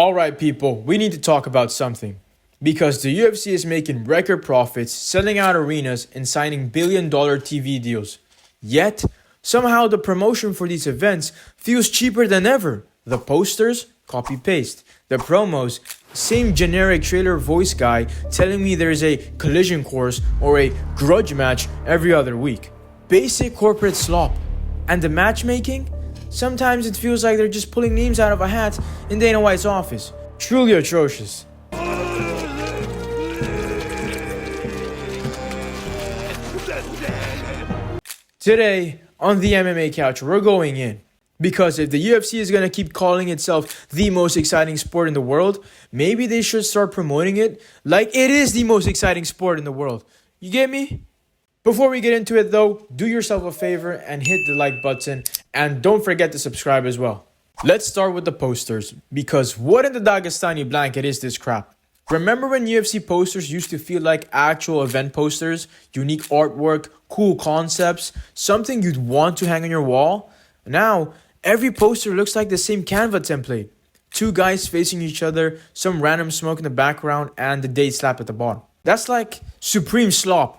Alright people, we need to talk about something. Because the UFC is making record profits, selling out arenas, and signing billion-dollar TV deals. Yet, somehow the promotion for these events feels cheaper than ever. The posters, copy-paste. The promos, same generic trailer voice guy telling me there's a collision course or a grudge match every other week. Basic corporate slop. And the matchmaking? Sometimes it feels like they're just pulling names out of a hat in Dana White's office. Truly atrocious. Today, on the MMA couch, we're going in. Because if the UFC is going to keep calling itself the most exciting sport in the world, maybe they should start promoting it like it is the most exciting sport in the world. You get me? Before we get into it though, do yourself a favor and hit the like button, and don't forget to subscribe as well. Let's start with the posters, because what in the Dagestani blanket is this crap? Remember when UFC posters used to feel like actual event posters, unique artwork, cool concepts, something you'd want to hang on your wall? Now, every poster looks like the same Canva template. Two guys facing each other, some random smoke in the background, and the date slap at the bottom. That's like supreme slop.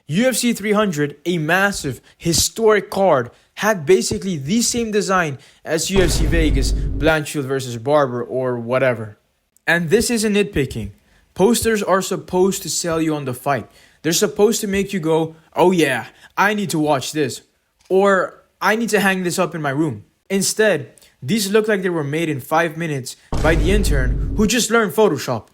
UFC 300, a massive, historic card, had basically the same design as UFC Vegas, Blanchfield vs. Barber, or whatever. And this isn't nitpicking. Posters are supposed to sell you on the fight. They're supposed to make you go, oh yeah, I need to watch this. Or, I need to hang this up in my room. Instead, these look like they were made in 5 minutes by the intern who just learned Photoshop.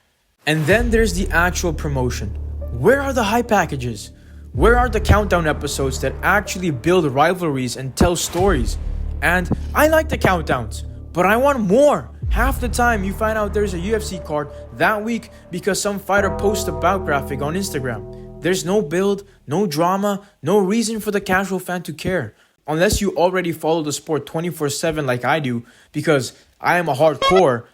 And then there's the actual promotion. Where are the hype packages? Where are the countdown episodes that actually build rivalries and tell stories? And I like the countdowns, but I want more. Half the time you find out there's a UFC card that week because some fighter posts a bout graphic on Instagram. There's no build, no drama, no reason for the casual fan to care. Unless you already follow the sport 24/7 like I do, because I am a hardcore.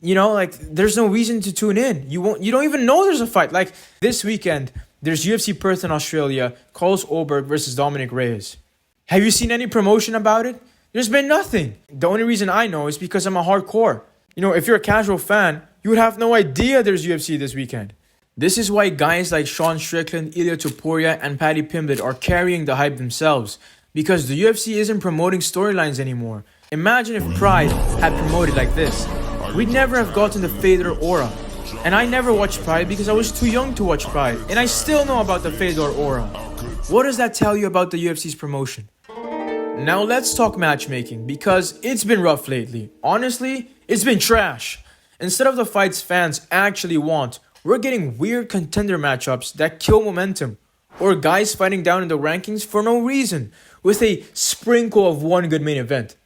You know, like there's no reason to tune in. You don't even know there's a fight. Like this weekend, there's UFC Perth in Australia, Carlos Ulberg versus Dominic Reyes. Have you seen any promotion about it? There's been nothing. The only reason I know is because I'm a hardcore. You know, if you're a casual fan, you would have no idea there's UFC this weekend. This is why guys like Sean Strickland, Ilya Topuria, and Paddy Pimblett are carrying the hype themselves. Because the UFC isn't promoting storylines anymore. Imagine if Pride had promoted like this. We'd never have gotten the Fedor aura. And I never watched Pride because I was too young to watch Pride. And I still know about the Fedor aura. What does that tell you about the UFC's promotion? Now let's talk matchmaking, because it's been rough lately. Honestly, it's been trash. Instead of the fights fans actually want, we're getting weird contender matchups that kill momentum. Or guys fighting down in the rankings for no reason, with a sprinkle of one good main event.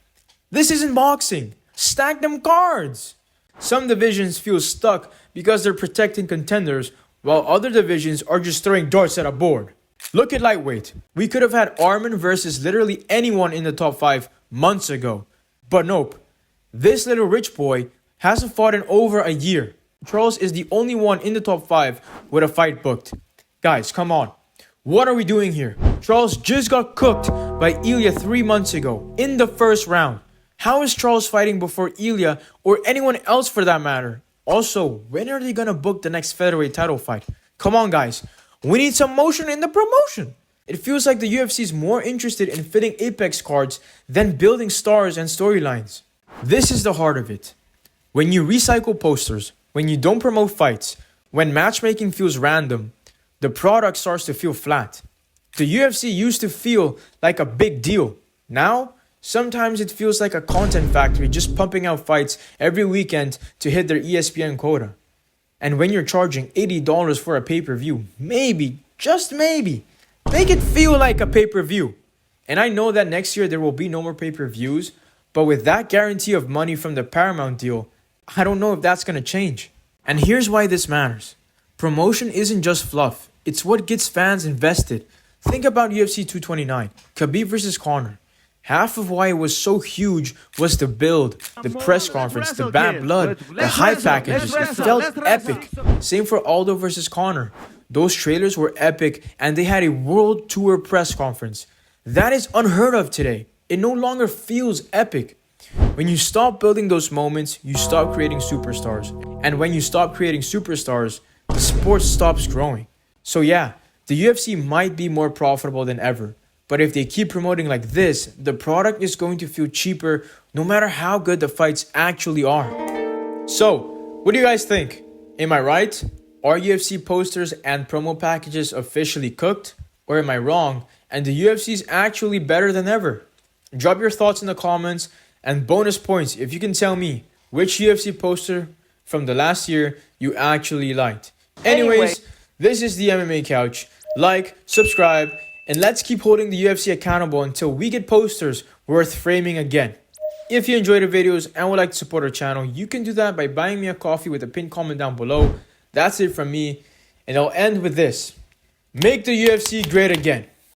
This isn't boxing. Stack them cards. Some divisions feel stuck because they're protecting contenders, while other divisions are just throwing darts at a board. Look at lightweight. We could have had Arman versus literally anyone in the top 5 months ago. But nope. This little rich boy hasn't fought in over a year. Charles is the only one in the top 5 with a fight booked. Guys, come on. What are we doing here? Charles just got cooked by Ilya 3 months ago in the first round. How is Charles fighting before Ilya or anyone else for that matter? Also, when are they gonna book the next featherweight title fight? Come on guys, we need some motion in the promotion. It feels like the UFC is more interested in fitting Apex cards than building stars and storylines. This is the heart of it. When you recycle posters, when you don't promote fights, when matchmaking feels random, the product starts to feel flat. The UFC used to feel like a big deal. Now, sometimes it feels like a content factory just pumping out fights every weekend to hit their ESPN quota. And when you're charging $80 for a pay-per-view, maybe, just maybe, make it feel like a pay-per-view. And I know that next year there will be no more pay-per-views, but with that guarantee of money from the Paramount deal, I don't know if that's going to change. And here's why this matters. Promotion isn't just fluff. It's what gets fans invested. Think about UFC 229, Khabib versus Conor. Half of why it was so huge was the build, the press conference, the bad blood, the hype packages. It felt epic. Same for Aldo versus Conor. Those trailers were epic and they had a world tour press conference. That is unheard of today. It no longer feels epic. When you stop building those moments, you stop creating superstars. And when you stop creating superstars, the sport stops growing. So yeah, the UFC might be more profitable than ever. But if they keep promoting like this, the product is going to feel cheaper no matter how good the fights actually are. So, what do you guys think? Am I right? Are UFC posters and promo packages officially cooked? Or am I wrong and the UFC is actually better than ever? Drop your thoughts in the comments, and bonus points if you can tell me which UFC poster from the last year you actually liked. Anyways, this is the MMA Couch. Like, subscribe, and let's keep holding the UFC accountable until we get posters worth framing again. If you enjoyed the videos and would like to support our channel, you can do that by buying me a coffee with a pinned comment down below. That's it from me, and I'll end with this. Make the UFC great again.